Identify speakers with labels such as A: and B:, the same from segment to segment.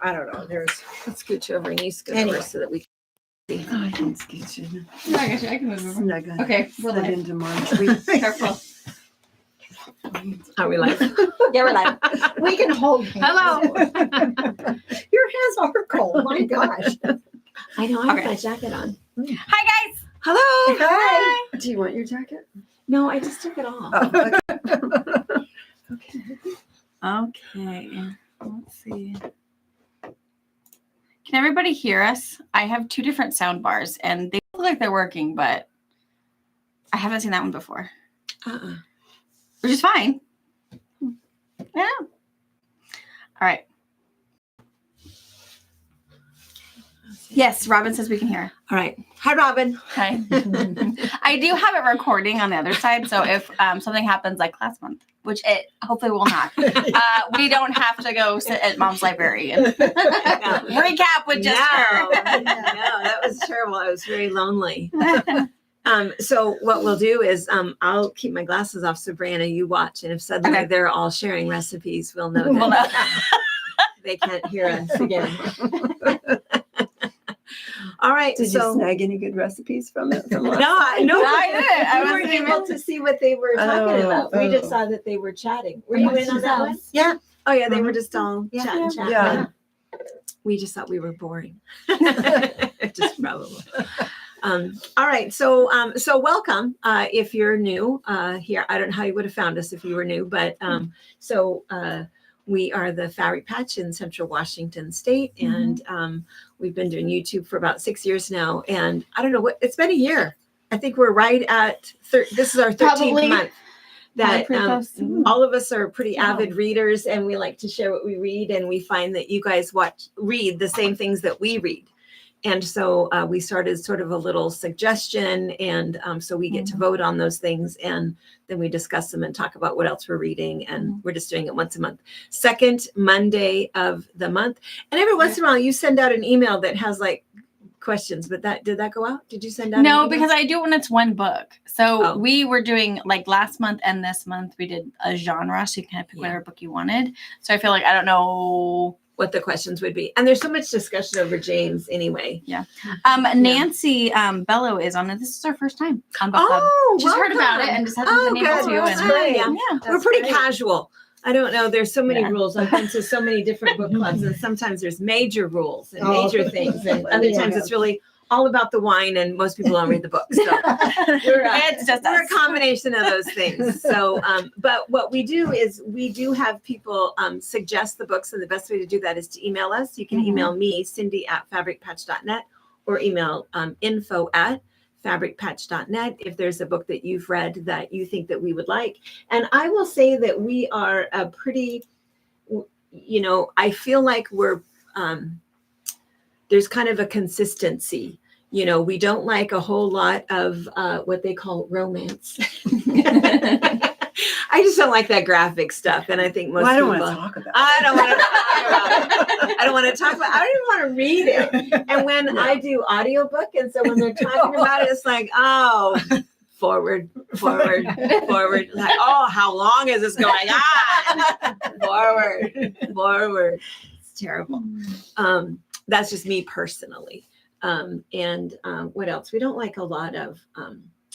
A: I don't know. There's.
B: Let's scooch over and you scoot
A: Anyway.
B: over so that we can see.
C: Oh, I can scooch in.
D: No, I got you. I can move over.
C: Snug on.
D: Okay, we're
C: Slid
D: live.
C: into March.
D: Careful.
B: Are we live?
D: Yeah, we're live.
A: We can hold hands.
D: Hello.
A: Your hands are cold. My gosh.
B: I know. I have
D: Okay.
B: my jacket on.
D: Hi, guys.
B: Hello.
A: Hi.
C: Do you want your jacket?
B: No, I just took it off.
C: Oh, okay.
D: Okay. Let's see. Can everybody hear us? I have two different sound bars, and they look like they're working, but I haven't seen that one before, which is fine. Yeah. All right. Yes, Robin says we can hear.
B: All right. Hi, Robin.
D: Hi. I do have it recording on the other side, so if something happens like last month, which it hopefully will not, we don't have to go sit at Mom's library and recap with just her.
B: No, that was terrible. I was very lonely. So what we'll do is I'll keep my glasses off so Brianna, you watch, and if suddenly
D: Okay.
B: they're all sharing recipes, we'll know that
D: We'll know.
B: they can't hear us again. All right.
C: Did
B: so
C: you snag any good recipes from it? From
B: no,
C: last
B: I
D: No, I didn't. I
B: we weren't
D: wasn't
B: able to see what they were talking
C: Oh,
B: about. We just
C: oh.
B: saw that they were chatting. Were you in on that one?
A: Yeah.
B: Oh yeah, they were just all chatting.
C: Yeah.
B: We just thought we were boring. Just probably. All right. So welcome. If you're new here, I don't know how you would have found us if you were new, but we are the Fabric Patch in Central Washington State, and we've been doing YouTube for about 6 years now. And I don't know what it's been a year. I think we're right at this is our 13th
D: Probably.
B: month. That
D: Pretty close.
B: all of us are pretty
D: Wow.
B: avid readers, and we like to share what we read, and we find that you guys read the same things that we read. And so we started sort of a little suggestion, and so we get to vote on those things, and then we discuss them and talk about what else we're reading, and we're just doing it once a month. Second Monday of the month. And every once in a while you send out an email that has like questions, but did that go out? Did you send out?
D: No,
B: an email?
D: because I do it when it's one book. So
B: Oh.
D: we were doing like last month and this month we did a genre, so you can pick whatever book you wanted. So I feel like I don't know.
B: What the questions would be. And there's so much discussion over James anyway.
D: Nancy Bello is on it. This is our first time on book club.
B: Oh,
D: She's heard about it
B: welcome.
D: and just hasn't been able
B: good.
D: to.
B: That's
D: And
B: great.
D: yeah.
B: We're
A: That's
B: pretty
A: great.
B: casual. I don't know. There's so many
D: Yeah.
B: rules. I've been to so many different book clubs, and sometimes there's major rules and
A: Oh.
B: major things, and other
A: Yeah.
B: times it's really all about the wine, and most people don't read the book. So
D: It's just
B: we're a
D: us.
B: combination of those things. So, but what we do is we do have people suggest the books, and the best way to do that is to email us. You can email me, Cindy@fabricpatch.net, or email info@fabricpatch.net if there's a book that you've read that you think that we would like. And I will say that we are a pretty, I feel like we're, there's kind of a consistency. We don't like a whole lot of what they call romance. I just don't like that graphic stuff. And I think most
C: Well, I don't
B: people.
C: want to talk about it.
B: I don't want to talk about it. I don't want to talk about it. I don't even want to read it. And when I do audiobook, and so when they're talking about it, it's like, oh, forward. Like, oh, how long is this going on? Forward. It's terrible. That's just me personally. And what else? We don't like a lot of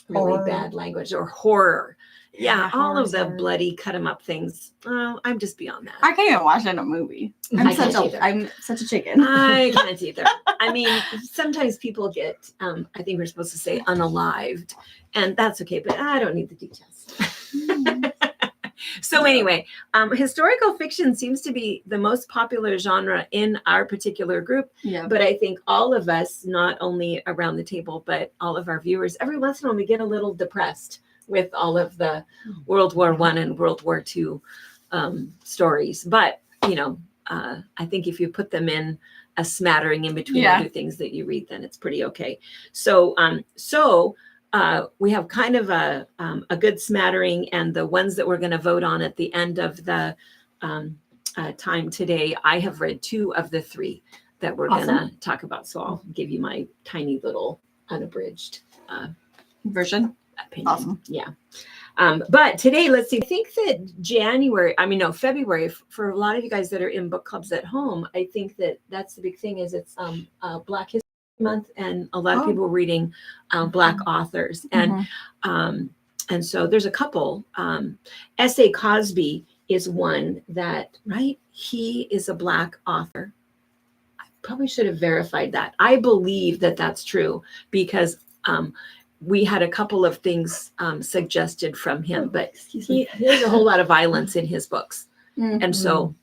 B: really
A: Horror.
B: bad language or horror. Yeah, all
D: horror's
B: of the
D: hard.
B: bloody cut 'em up things. Oh, I'm just beyond that.
D: I can't even watch it in a movie.
B: I can't either.
D: I'm such a chicken.
B: I can't either. I mean, sometimes people get, I think we're supposed to say unalived, and that's okay, but I don't need the details. So anyway, historical fiction seems to be the most popular genre in our particular group,
D: Yeah.
B: but I think all of us, not only around the table, but all of our viewers, every once in a while we get a little depressed with all of the World War I and World War II stories. But, I think if you put them in a smattering in between other things that you read, then it's pretty okay. So we have kind of a good smattering, and the ones that we're going to vote on at the end of the time today, I have read 2 of the 3 that we're going to talk about. So I'll give you my tiny little unabridged
D: Version.
B: opinion.
D: Awesome.
B: Yeah. But today, let's see. I think that February, for a lot of you guys that are in book clubs at home, I think that that's the big thing is it's Black History Month, and a lot of people are reading Black authors. And so there's a couple. S.A. Cosby is one that, right? He is a Black author. I probably should have verified that. I believe that that's true because we had a couple of things suggested from him, but there's a whole lot of violence in his books. And so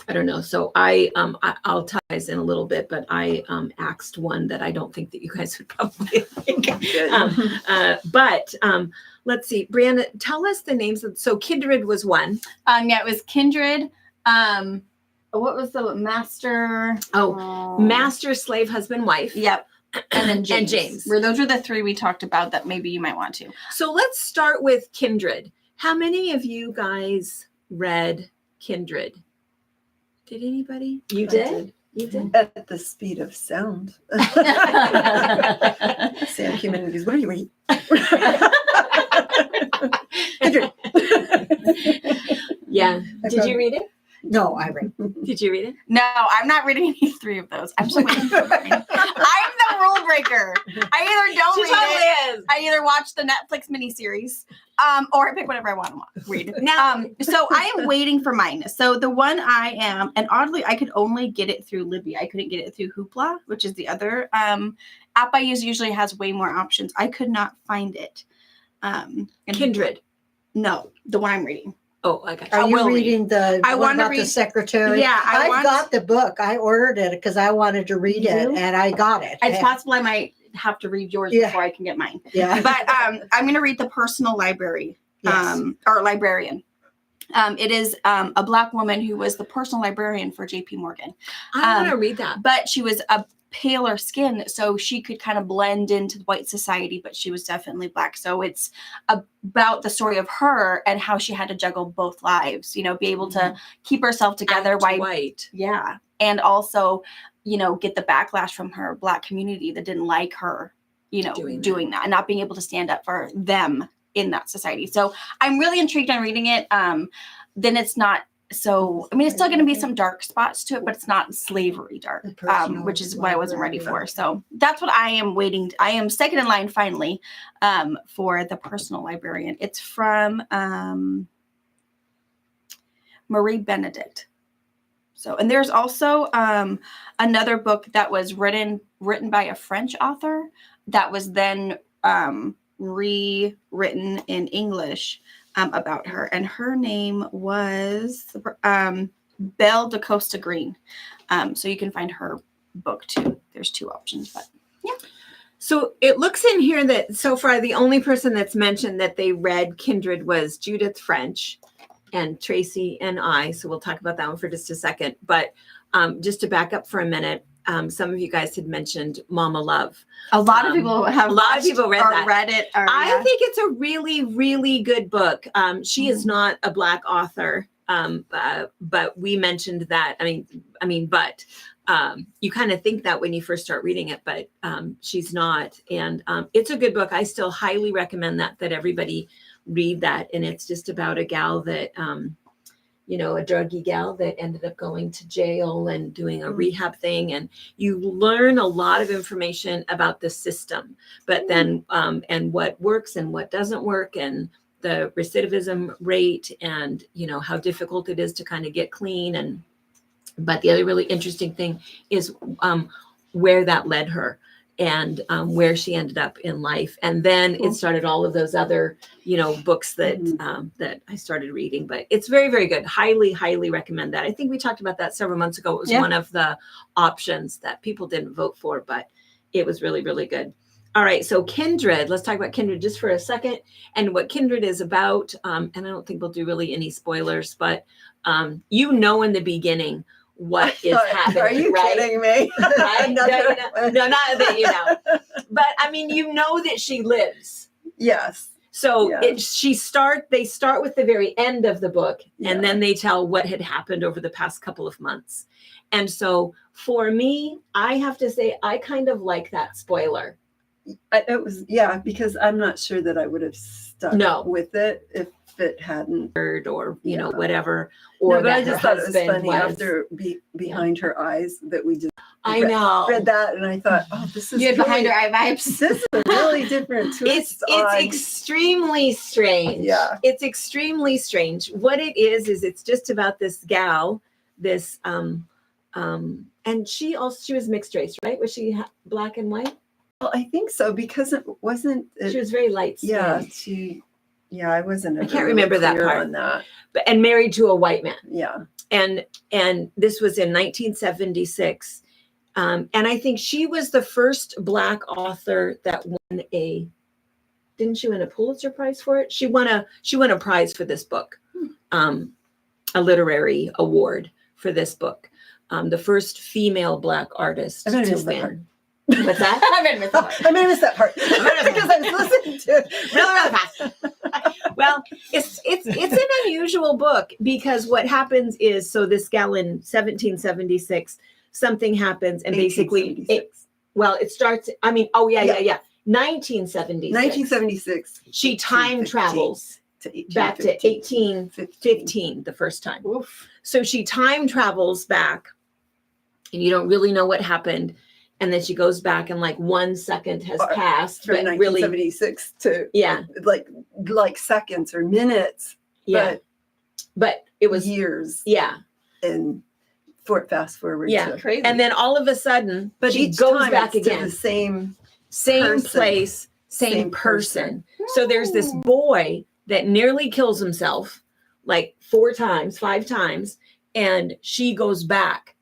B: I don't know. So I'll tell you guys in a little bit, but I axed one that I don't think that you guys would probably think. But let's see, Brianna, tell us the names of. So Kindred was one.
D: Yeah, it was Kindred. What was the master?
B: Master, slave, husband, wife.
D: Yep. And then James.
B: And James.
D: Those are the three we talked about that maybe you might want to.
B: So let's start with Kindred. How many of you guys read Kindred? Did anybody? You did? You did?
C: At the speed of sound. Sam came in and goes, what are you reading?
B: Yeah. Did you read it?
A: No, I read.
B: Did you read it?
D: No, I'm not reading any three of those. I'm just waiting for mine. I'm the rule breaker. I either don't read it. I either watch the Netflix miniseries, or I pick whatever I want to read.
B: Now,
D: so I am waiting for mine. So the one I am, and oddly, I could only get it through Libby. I couldn't get it through Hoopla, which is the other app I use. Usually has way more options. I could not find it.
B: Kindred.
D: No, the one I'm reading.
B: Oh, I got
A: Are
B: you.
A: you reading the
D: I
A: one
D: want to
A: about the
D: read-
A: secretary?
D: Yeah,
A: I've got the book. I ordered it because I wanted to read it,
D: You?
A: and I got it.
D: It's possible I might have to read yours
A: Yeah.
D: before I can get mine.
A: Yeah.
D: But I'm going to read The Personal Library,
A: Yes.
D: or Librarian. It is a Black woman who was the personal librarian for J.P. Morgan.
B: I want to read that.
D: But she was a paler skin, so she could kind of blend into the white society, but she was definitely Black. So it's about the story of her and how she had to juggle both lives, be able to keep herself together
B: Act
D: while
B: white.
D: yeah, and also get the backlash from her Black community that didn't like her doing that and not being able to stand up for them in that society. So I'm really intrigued on reading it. Then it's not so, it's still going to be some dark spots to it, but it's not slavery dark, which is what I wasn't ready for. So that's what I am waiting. I am second in line finally for The Personal Librarian. It's from Marie Benedict. So, and there's also another book that was written by a French author that was then rewritten in English about her, and her name was Belle de Costa Green. So you can find her book too. There's two options, but yeah.
B: So it looks in here that so far the only person that's mentioned that they read Kindred was Judith French and Tracy and I. So we'll talk about that one for just a second. But just to back up for a minute, some of you guys had mentioned Mama Love.
D: A lot of people have.
B: A lot of people read that.
D: Read it.
B: I think it's a really, really good book. She is not a Black author, but we mentioned that. But you kind of think that when you first start reading it, but she's not. And it's a good book. I still highly recommend that everybody read that. And it's just about a gal that a druggy gal that ended up going to jail and doing a rehab thing. And you learn a lot of information about the system, but then, and what works and what doesn't work, and the recidivism rate, and, how difficult it is to kind of get clean. But the other really interesting thing is where that led her, and where she ended up in life. And then it started all of those other, books that that I started reading. But it's very, very good. Highly, highly recommend that. I think we talked about that several months ago. It was one of the options that people didn't vote for, but it was really, really good. All right, so Kindred. Let's talk about Kindred just for a second, and what Kindred is about. And I don't think we'll do really any spoilers, but in the beginning what is happening.
C: Are you kidding me?
B: Right? No, not that But that she lives.
C: Yes.
B: So they start with the very end of the book, and then they tell what had happened over the past couple of months. And so for me, I have to say, I kind of like that spoiler.
C: it was, yeah, because I'm not sure that I would have stuck
B: No.
C: with it if it hadn't.
B: Or you know
C: Yeah.
B: whatever, or
C: No, but
B: that
C: I
B: her
C: just thought it was
B: husband
C: funny after behind her eyes that we just
B: I know.
C: read that, and I thought, oh, this is
D: You had behind
C: really,
D: her eye vibes.
C: this is a really different twist.
B: It's
C: on,
B: extremely strange.
C: Yeah.
B: It's extremely strange. What it is it's just about this gal, this and she was mixed race, right? Was she black and white?
C: well, I think so because it wasn't.
B: She was very light skinned.
C: Yeah, I wasn't.
B: I
C: ever
B: can't
C: really
B: remember that
C: clear
B: part.
C: on that.
B: And married to a white man.
C: Yeah,
B: And this was in 1976. And I think she was the first Black author that won didn't she win a Pulitzer Prize for it? She won a prize for this book, a literary award for this book. The first female Black artist
C: I'm gonna
B: to
C: miss that part.
B: win. What's that?
D: I'm gonna miss
C: Oh,
D: that.
C: I may have missed that part because I was listening to it
B: really fast. Well, it's an unusual book because what happens is, so this gal in 1776, something happens and basically it starts, I mean, 1976.
C: 1976
B: She time
C: 1815
B: travels
C: to
B: back to 1815 the first time.
C: Oof.
B: So she time travels back and you don't really know what happened. And then she goes back and like 1 second has passed.
C: From
B: But really,
C: 1976 to like seconds or minutes.
B: yeah. But it was,
C: years.
B: yeah.
C: And fast forward.
B: Yeah.
C: to,
D: Crazy.
B: And then all of a sudden,
C: but
B: she
C: each
B: goes
C: time
B: back
C: it's to
B: again.
C: the same person.
B: Place, same
C: Same
B: person.
C: person.
B: So there's this boy that nearly kills himself like 5 times. And she goes back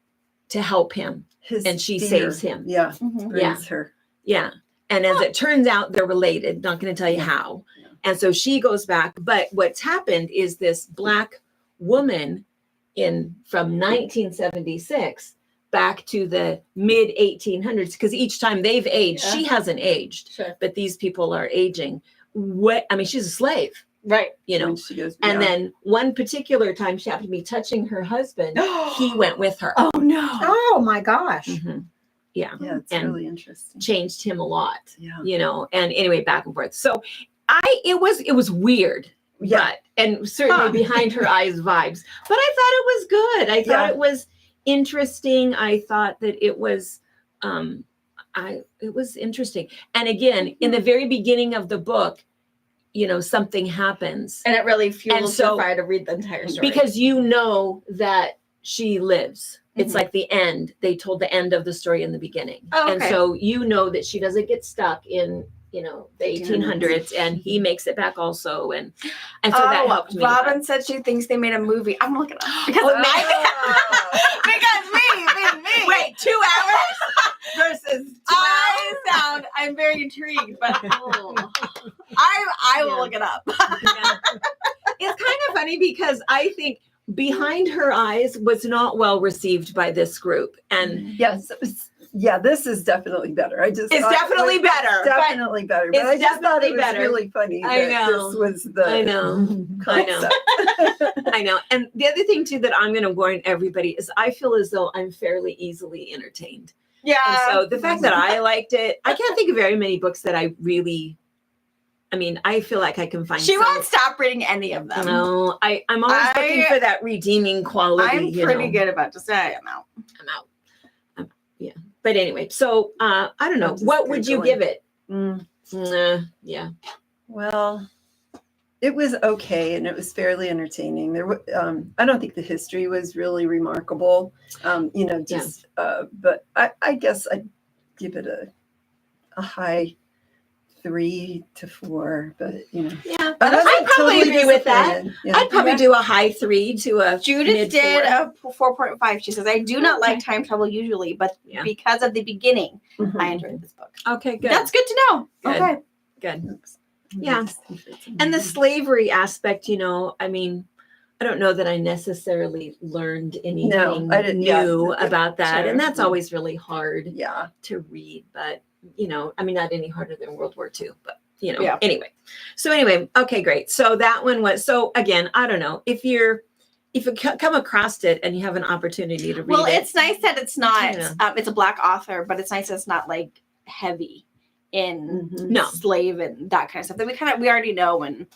B: to help him.
C: His
B: And she
C: fear,
B: saves him.
C: Yeah,
D: Mhm.
C: brings her.
B: Yeah. And as it turns out, they're related. Not going to tell you how.
C: Yeah.
B: And so she goes back. But what's happened is this Black woman from 1976 back to the mid 1800s, because each time they've aged, she hasn't aged,
D: Sure.
B: but these people are aging. She's a slave,
D: Right.
B: you know.
C: When she goes,
B: And
C: yeah.
B: then one particular time she happened to be touching her husband. He went with her.
D: Oh no.
A: Oh my gosh.
B: Mhm. Yeah.
C: Yeah, it's
B: and
C: really interesting.
B: Changed him a lot.
C: Yeah.
B: You know, and anyway, back and forth. So it was weird,
C: Yeah.
B: and certainly behind her eyes vibes, but I thought it was good. I thought
C: Yeah.
B: it was interesting. I thought that it was, it was interesting. And again, in the very beginning of the book, you know, something happens
D: And it really fuels
B: And so-
D: your fire to read the entire story.
B: because you know that she lives. It's
D: Mhm.
B: like the end. They told the end of the story in the beginning.
D: Oh,
B: And
D: okay.
B: so you know that she doesn't get stuck in, you know, the 1800s, and he makes it back also. And so that helped me.
D: Robin said she thinks they made a movie. I'm looking it up because
B: Oh,
D: because me.
B: Wait, 2 hours versus 2 hours?
D: I'm very intrigued, but I will
B: Yeah.
D: look it up.
B: Yeah. It's kind of funny because I think Behind Her Eyes was not well received by this group. And
C: Yes. Yeah, this is definitely better.
B: it's definitely better.
C: Definitely better. But
B: it's
C: I just thought
B: definitely
C: it was
B: better.
C: really funny.
B: I
C: that
B: know.
C: This was the
B: I know.
C: concept.
B: I know. And the other thing too that I'm going to warn everybody is I feel as though I'm fairly easily entertained.
D: Yeah.
B: And so the fact that I liked it, I can't think of very many books that I really, I mean, I feel like I can find
D: She
B: some.
D: won't stop reading any of them.
B: No, I'm always looking for that redeeming quality.
D: I'm pretty good about to say I'm out.
B: I'm out. Yeah. But anyway, so I don't know.
C: I'm just
B: What would you
C: Googling.
B: give it?
C: Mm.
B: Yeah.
C: Well, it was okay, and it was fairly entertaining. I don't think the history was really remarkable. You know, just but I guess I'd give it a high 3 to 4. But you know,
B: Yeah.
C: I wasn't
B: I'd probably
C: totally
B: agree with that.
C: disappointed. Yeah.
B: I'd probably do a high 3 to a
D: Judith
B: mid
D: did
B: 4.
D: a 4.5. She says, I do not like time travel usually, but
B: Yeah.
D: because of the beginning,
C: Mhm.
D: I enjoyed this book.
B: Okay, good.
D: That's good to know.
B: Good.
D: Okay.
B: good.
C: Oops.
B: Yeah. And the slavery aspect, you know, I mean, I don't know that I necessarily learned anything
C: I didn't- yeah.
B: new about that.
C: Sure.
B: And that's always really hard
C: Yeah.
B: to read. But, you know, I mean, not any harder than World War II, but, you know,
D: Yeah.
B: anyway. So anyway, okay, great. So that one was, so again, I don't know. If you come across it and you have an opportunity to read
D: Well,
B: it.
D: it's nice that it's not,
B: Yeah.
D: it's a Black author, but it's nice that it's not like heavy. in
B: No.
D: slave and that kind of stuff that we already know, and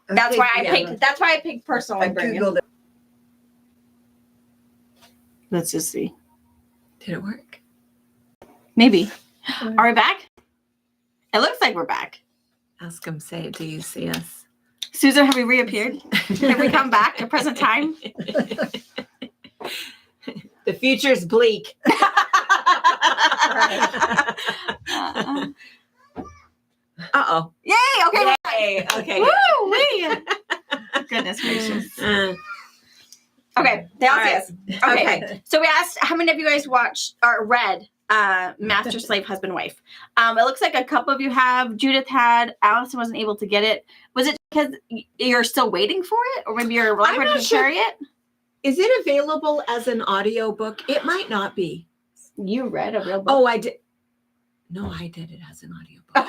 D: that's why I picked personal
C: I
D: librarian.
C: googled it.
D: Let's just see.
B: Did it work?
D: Maybe. Are we back? It looks like we're back.
B: Ask him, say, do you see us?
D: Susan, have we reappeared? Have we come back to present time?
B: The future's bleak. Uh-oh.
D: Yay! Okay.
B: Yay, okay.
D: Woo! Wee! Goodness gracious. Okay. That was it. Okay. So we asked how many of you guys watched or read Master, Slave, Husband, Wife. It looks like a couple of you have. Judith had. Allison wasn't able to get it. Was it because you're still waiting for it, or maybe your library didn't carry it?
B: Is it available as an audio book? It might not be.
D: You read a real book.
B: Oh, I did. No, I did it as an audio book.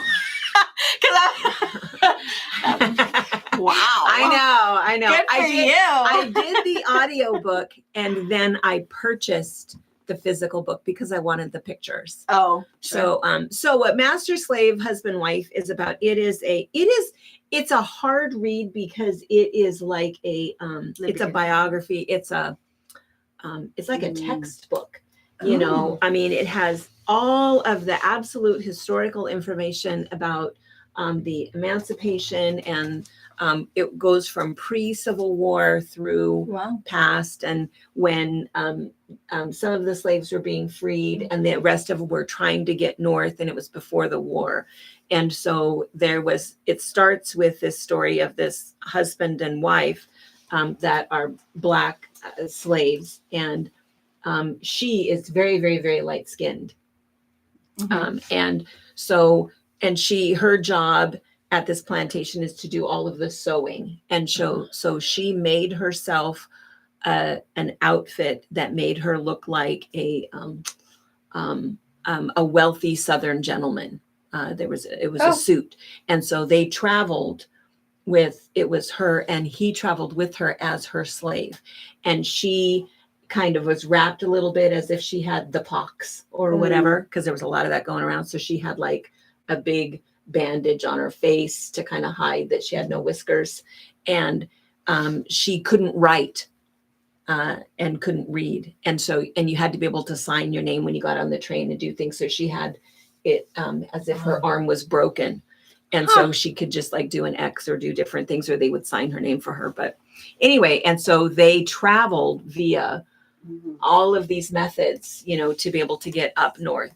D: Wow.
B: I know.
D: Good for you.
B: I did the audio book, and then I purchased the physical book because I wanted the pictures.
D: Oh,
B: sure. So what Master, Slave, Husband, Wife is about, it's a hard read because it is like it's a biography. It's like a textbook, you know. I mean, it has all of the absolute historical information about the emancipation, and it goes from pre-Civil War through past, and when some of the slaves were being freed and the rest of them were trying to get north, and it was before the war. And so it starts with this story of this husband and wife that are Black slaves, and she is very, very, very light-skinned. And her job at this plantation is to do all of the sewing. And so she made herself an outfit that made her look like a wealthy Southern gentleman. It was a suit. And so they traveled it was her, and he traveled with her as her slave. And she kind of was wrapped a little bit as if she had the pox or whatever, because there was a lot of that going around. So she had like a big bandage on her face to kind of hide that she had no whiskers. And she couldn't write and couldn't read. And you had to be able to sign your name when you got on the train and do things. So she had it as if her arm was broken. And so she could just like do an X or do different things, or they would sign her name for her. But anyway, and so they traveled via all of these methods, you know, to be able to get up north.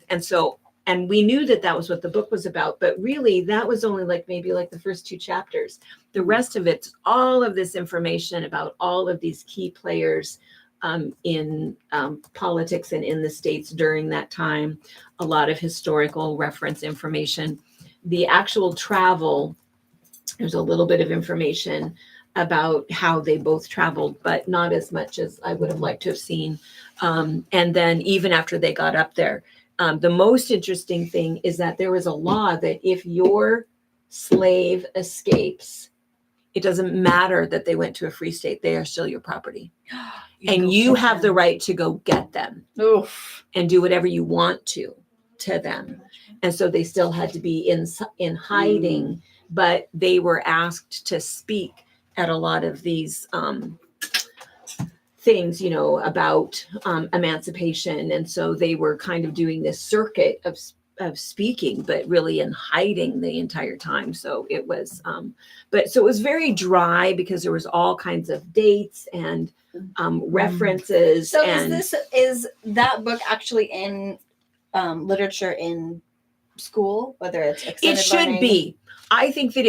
B: And we knew that was what the book was about, but really that was only maybe the first 2 chapters. The rest of it's all of this information about all of these key players in politics and in the States during that time. A lot of historical reference information. The actual travel, there's a little bit of information about how they both traveled, but not as much as I would have liked to have seen. And then even after they got up there, the most interesting thing is that there was a law that if your slave escapes, it doesn't matter that they went to a free state, they are still your property. And you have the right to go get them and do whatever you want to them. And so they still had to be in hiding, but they were asked to speak at a lot of these things, you know, about emancipation. And so they were kind of doing this circuit of speaking, but really in hiding the entire time. So it was, so it was very dry because there was all kinds of dates and references.
D: So is that book actually in literature in school, whether it's extended
B: it should
D: learning?
B: be. I think that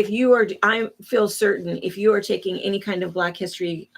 B: I feel certain if you are taking any kind of Black history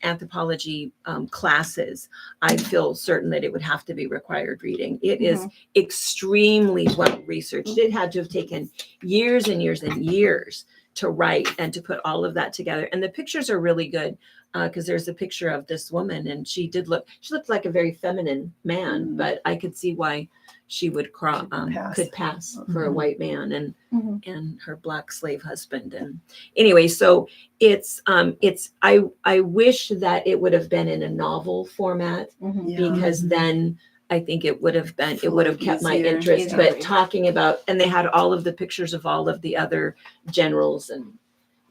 B: anthropology classes, I feel certain that it would have to be required reading. It is extremely well researched. It had to have taken years and years and years to write and to put all of that together. And the pictures are really good because there's a picture of this woman, and she looked like a very feminine man, but I could see why she would could pass for a white man and her Black slave husband. And anyway, so it's I wish that it would have been in a novel format because then I think it would have been, it
C: Flow
B: would have kept my
C: easier.
B: interest,
D: Easier.
B: but talking about, and they had all of the pictures of all of the other generals and,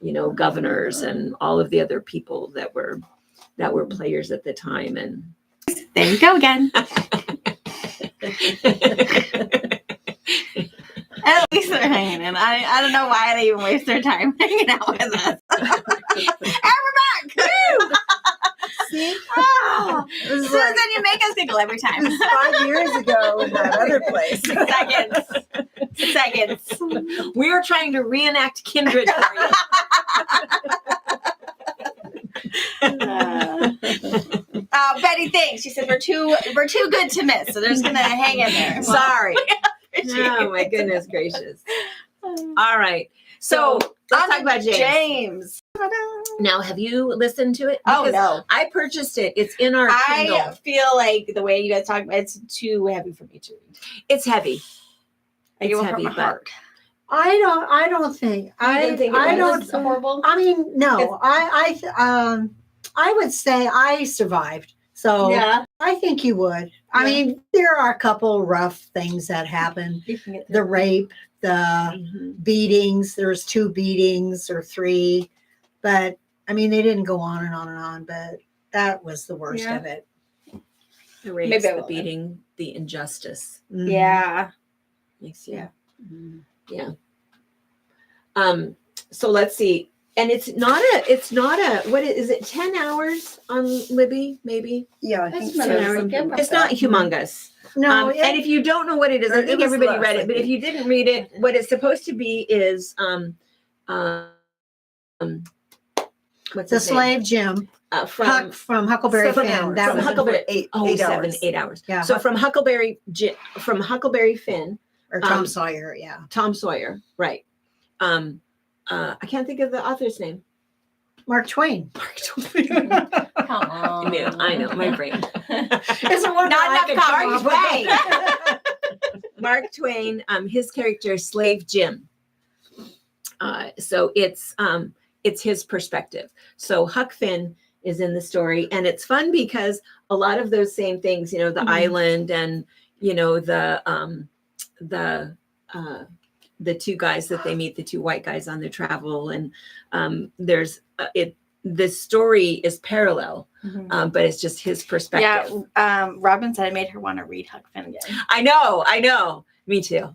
B: you know, governors and all of the other people that were players at the time. And
D: There you go again. At least they're hanging in. I don't know why they even waste their time hanging out with us. And we're back. Woo!
C: See,
D: Oh,
C: it was
D: Susan,
C: like,
D: you make us giggle every time.
C: it was 5 years ago in that other place.
D: Seconds.
B: we are trying to reenact Kindred for you.
D: Betty thinks. She said we're too good to miss, so they're just gonna hang in there.
B: Sorry. Oh my goodness gracious. All right. So let's talk about James. Now, have you listened to it?
D: Oh
B: Because
D: no.
B: I purchased it. It's in our
D: I
B: Kindle.
D: feel like the way you guys talk about it's too heavy for me to read.
B: It's heavy.
D: Like,
B: It's
D: it will
B: heavy,
D: hurt my
B: but-
D: heart.
A: I don't think.
B: You didn't think it
A: I
B: was
A: don't.
D: horrible.
A: I mean, no. I would say I survived. So
D: Yeah.
A: I think you would. I
D: Yeah.
A: mean, there are a couple rough things that happen.
D: You can get
A: The rape, the
B: Mhm.
A: beatings. There's 2 beatings or 3, but I mean, they didn't go on and on and on. But that was the worst
D: Yeah.
A: of it.
B: The rapes,
D: Maybe I
B: the
D: will.
B: beating, the injustice.
A: Mhm.
D: Yeah.
B: Makes you.
D: Yeah.
A: Mhm.
B: So let's see. And it's not a, what is it, 10 hours on Libby, maybe?
C: Yeah, I
D: That's
C: think
D: not
C: so.
D: a-
C: Something like
B: It's not
C: that.
B: humongous.
A: No,
B: And if you don't know what it is, I
C: It
B: think
C: was
B: everybody
C: less,
B: read
C: I
B: it, but if
C: think.
B: you didn't read it, what it's supposed to be is, what's
A: the
B: his name?
A: slave Jim
B: From
A: from Huckleberry
C: Seven
A: Finn.
C: hours.
A: That
B: from
A: was
B: Huckleberry,
C: eight
B: oh, 7,
C: hours.
B: 8 hours.
A: Yeah.
B: So from Huckleberry Finn,
A: or Tom
B: um,
A: Sawyer. Yeah.
B: Tom Sawyer, right? I can't think of the author's name.
A: Mark Twain.
B: Mark Twain.
D: Come on.
B: I know, my brain.
A: It's a wonder
D: Not
A: I
D: enough
A: could
D: coffee.
A: come up with-
B: Mark Twain, his character is Slave Jim. So it's his perspective. So Huck Finn is in the story, and it's fun because a lot of those same things, you know, the
A: Mhm.
B: island and you know the 2 guys that they meet, the 2 white guys on their travel, and there's the story is parallel, but it's just his perspective.
D: Yeah. Robin said I made her want to read Huck Finn again.
B: I know. Me too.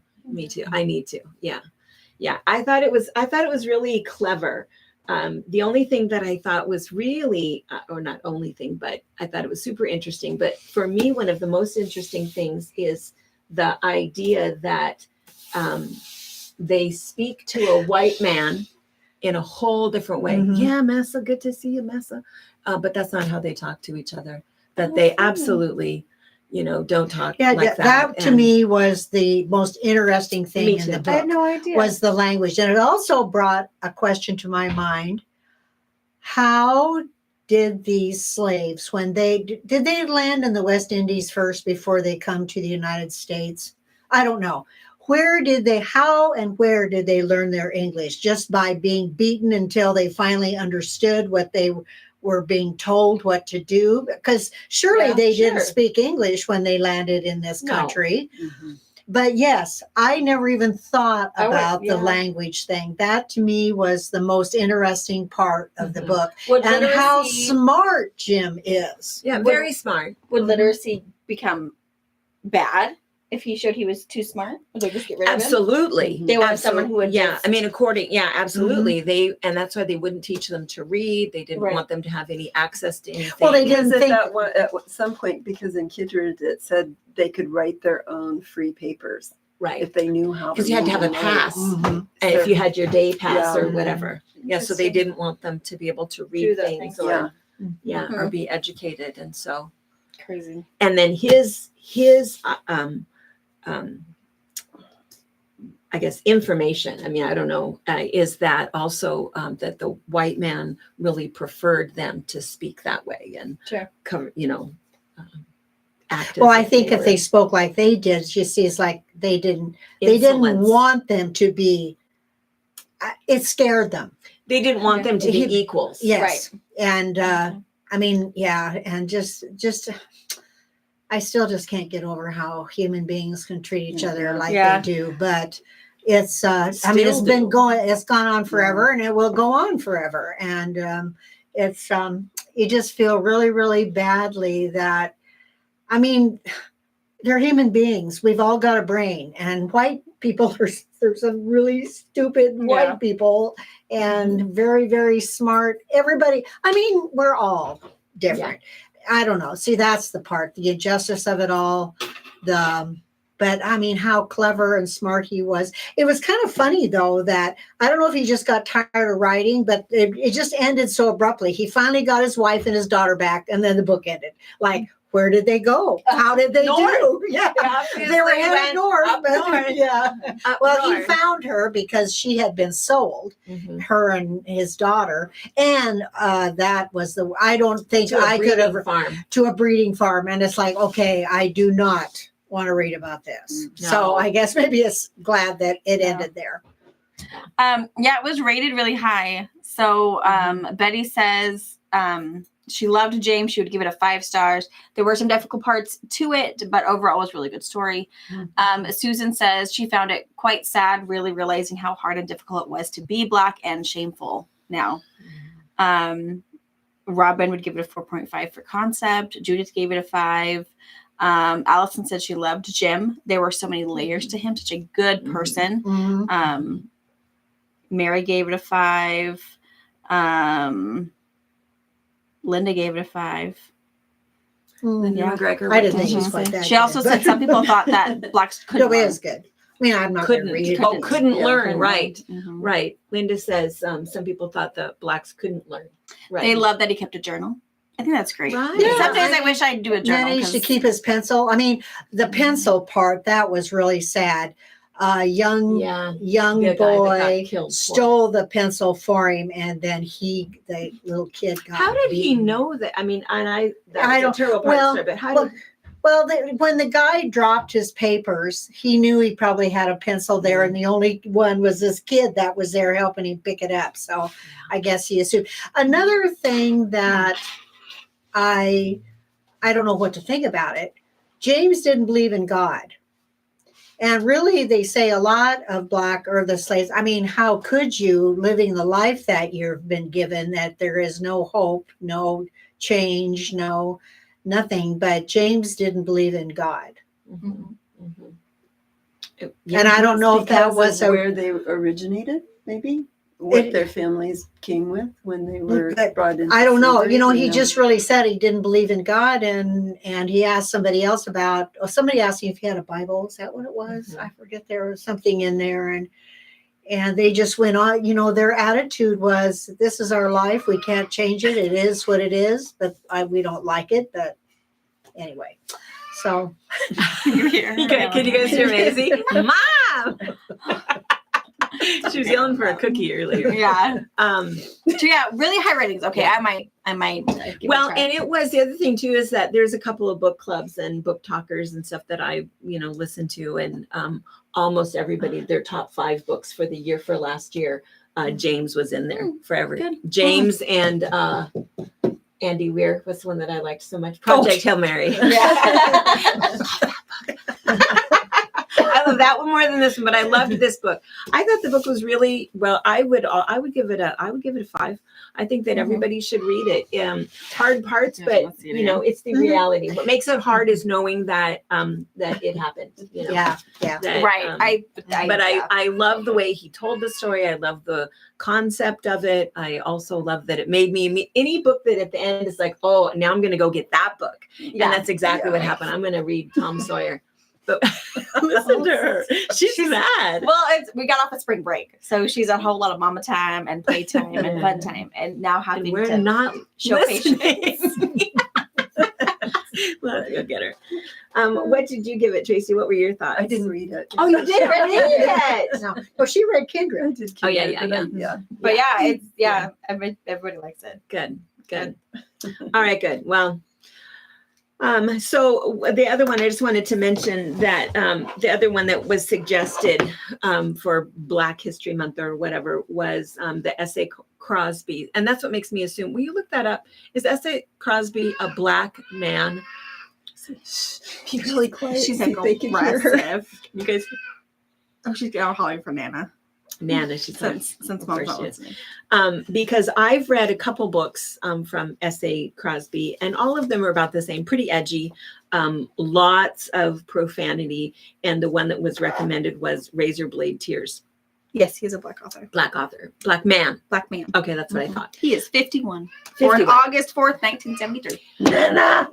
B: I need to. Yeah. I thought it was really clever. The only thing that I thought was really, or not only thing, but I thought it was super interesting. But for me, one of the most interesting things is the idea that they speak to a white man in a whole different way.
A: Mhm.
B: Yeah, Massa, good to see you, Massa. But that's not how they talk to each other. That they absolutely, you know, don't talk
A: Yeah,
B: like
A: that to
B: And
A: me was the most interesting
B: Me
A: thing in
B: too.
A: the
B: I
A: book.
D: I had no idea.
A: Was the language, and it also brought a question to my mind: how did these slaves, when did they land in the West Indies first before they come to the United States? I don't know. How and where did they learn their English? Just by being beaten until they finally understood what they were being told what to do? Because surely
B: Yeah,
A: they
B: sure.
A: didn't speak English when they landed in this
B: No.
A: country.
C: Mhm.
A: But yes, I never even thought
D: I would-
A: about the
D: yeah.
A: language thing. That to me was the most interesting part of the
B: Mhm.
A: book,
D: Would
A: and how
D: literacy-
A: smart Jim is.
B: Yeah,
D: Would-
B: very smart.
D: would literacy become bad if he showed he was too smart? Would they just get rid of him?
B: Absolutely.
D: They want someone who would
B: Yeah,
D: just-
B: I mean, absolutely. And that's why they wouldn't teach them to read. They didn't
D: Right.
B: want them to have any access to anything.
A: Well, they
C: Because
A: didn't
C: at
A: think.
C: that one, at some point, because in Kindred it said they could write their own free papers
B: Right.
C: if they knew how.
B: Because you had to have a
C: read and
B: pass.
C: write.
A: Mhm.
B: And if you had your day pass
C: Yeah.
B: or whatever. Yeah, so they
D: Interesting.
B: didn't want them to be able to
D: Do
B: read
D: the
B: things
D: things.
B: or
C: Yeah.
B: or be educated. And so
D: Crazy.
B: and then his I guess information, I mean, I don't know, is that also that the white man really preferred them to speak that way and
D: Sure.
B: cover, you know, act
A: Well,
B: as
A: I think if
B: were
A: they spoke like they did, you see, it's like they didn't
B: insolence.
A: want them to be. It scared them.
B: They didn't want them to be
A: He-
B: equals.
A: Yes, and
D: Mhm.
A: I mean, yeah, and just I still just can't get over how human beings can treat each other like
D: Yeah.
A: they do. But it's, I mean, it's been going, it's gone on forever, and it will go on forever. And it's, you just feel really, really badly that, I mean, they're human beings. We've all got a brain, and white people are, there's some really stupid white people and very, very smart. Everybody, I mean, we're all different. I don't know. See, that's the part, the injustice of it all. But I mean, how clever and smart he was. It was kind of funny, though, that I don't know if he just got tired of writing, but it just ended so abruptly. He finally got his wife and his daughter back, and then the book ended. Like, where did they go? How did they do? Yeah, they were headed north. Well, he found her because she had been sold, her and his daughter, and that was the. I don't think I could have to a breeding farm, and it's like, okay, I do not want to read about this.
B: No.
A: So I guess maybe it's glad that it ended there.
D: It was rated really high. So Betty says she loved James. She would give it a 5 stars. There were some difficult parts to it, but overall it was a really good story. Susan says she found it quite sad, really realizing how hard and difficult it was to be Black and shameful now. Robin would give it a 4.5 for concept. Judith gave it a 5. Allison said she loved Jim. There were so many layers to him, such a good person. Mary gave it a 5. Linda gave it a 5.
B: Linda McGregor.
A: I didn't think she was quite that
D: She also said some people thought that Blacks couldn't
A: No, it
D: learn.
A: was good. I mean, I'm not going to read it.
B: Couldn't learn. Right.
D: Mhm.
B: Right. Linda says some people thought the Blacks couldn't learn. Right.
D: They love that he kept a journal. I think that's great.
B: Right.
A: Yeah.
D: Some days I wish I'd do a journal.
A: Managed to keep his pencil. I mean, the pencil part, that was really sad. Young
B: The guy
A: boy
B: that got killed
A: stole the pencil for him, and then the little kid got
B: How did he
A: beaten.
B: know that? I mean, and
A: I
B: that
A: don't-
B: was a terrible part
A: well,
B: of the story, but how did
A: when the guy dropped his papers, he knew he probably had a pencil there, and the only one was this kid that was there helping him pick it up. So I guess he assumed. Another thing that I don't know what to think about it. James didn't believe in God. And really, they say a lot of Black or the slaves. I mean, how could you, living the life that you've been given, that there is no hope, no change, no nothing? But James didn't believe in God. And I don't know if that was
C: where they originated, maybe what their families came with when they were brought in.
A: I don't know. You know, he just really said he didn't believe in God, and he asked somebody else about. Or somebody asked him if he had a Bible. Is that what it was? I forget. There was something in there, and they just went on. You know, their attitude was, "This is our life. We can't change it. It is what it is. But we don't like it. But anyway." So,
B: Can you guys hear Maisie? Mom! She was yelling for a cookie earlier.
D: Yeah.
B: So
D: really high ratings. Okay, I might. Give
B: well,
D: it a try.
B: and it was the other thing too is that there's a couple of book clubs and book talkers and stuff that I listen to, and almost everybody, their top 5 books for the year for last year, James was in there forever.
D: Good.
B: James and Andy Weir was the one that I liked so much. Project Hail Mary. I love that one more than this one, but I loved this book. I thought the book was really well. I would give it a 5. I think that everybody should read it. Hard parts, but it's the reality. What makes it hard is knowing that that it happened. That,
D: right.
B: I love the way he told the story. I love the concept of it. I also love that it made me any book that at the end is like, oh, now I'm going to go get that book, and that's exactly what happened. I'm going to read Tom Sawyer. But listen to her. She's mad.
D: Well, we got off a spring break, so she's on a whole lot of mama time and play time and fun time, and now having
B: we're
D: to
B: not
D: show patience.
B: We'll have to go get her. What did you give it, Tracy? What were your thoughts?
C: I didn't read it.
B: Oh, you didn't read it.
A: no. Well, she read Kindred.
C: I did.
B: Oh, yeah.
D: But everybody likes it.
B: Good. All right, good. Well, so the other one, I just wanted to mention that the other one that was suggested for Black History Month or whatever was the S.A. Crosby. And that's what makes me assume. Will you look that up? Is S.A. Crosby a Black man?
C: Be really quiet.
D: She's
C: so
D: like
C: they can hear her.
D: aggressive. You guys. Oh, she's getting all holly for Nana.
B: Nana, she's
D: Since
B: Of
D: mom's
B: course
D: not
B: she is.
D: listening.
B: Because I've read a couple books from S.A. Crosby, and all of them are about the same, pretty edgy, lots of profanity. And the one that was recommended was Razorblade Tears.
D: Yes, he's a black author.
B: Black author, black man.
D: Black man.
B: Okay, that's what I thought.
D: He is 51. Born
B: 51.
D: August 4th, 1973.
B: Nana,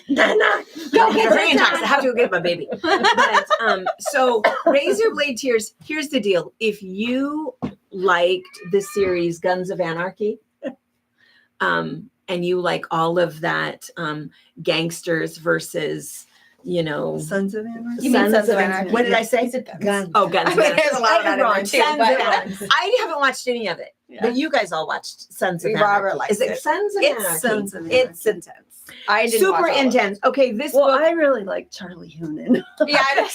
B: Nana, go get brain talks. I have to go get my baby. But so Razorblade Tears. Here's the deal: if you liked the series Guns of Anarchy, and you like all of that gangsters versus,
C: Sons of Anarchy.
D: You mean
B: Sons
D: Sons
B: of
D: of
B: Anarchy.
D: Anarchy.
B: What did I say?
A: Guns.
B: Oh, Guns
D: I
B: of
D: mean,
B: Anarchy.
D: there's a lot of that in
B: Wrong.
D: there too,
B: Sons of
D: but-
B: Anarchy. I haven't watched any of it, but you guys all watched Sons of Anarchy.
D: Robert likes
B: Is it
D: it.
B: Sons of
D: It's
B: Anarchy?
C: Sons of Anarchy.
D: It's intense. I didn't
B: Super
D: watch all of it.
B: intense. Okay, this
C: Well,
B: book.
C: I really like Charlie Hunnam.
D: Yeah,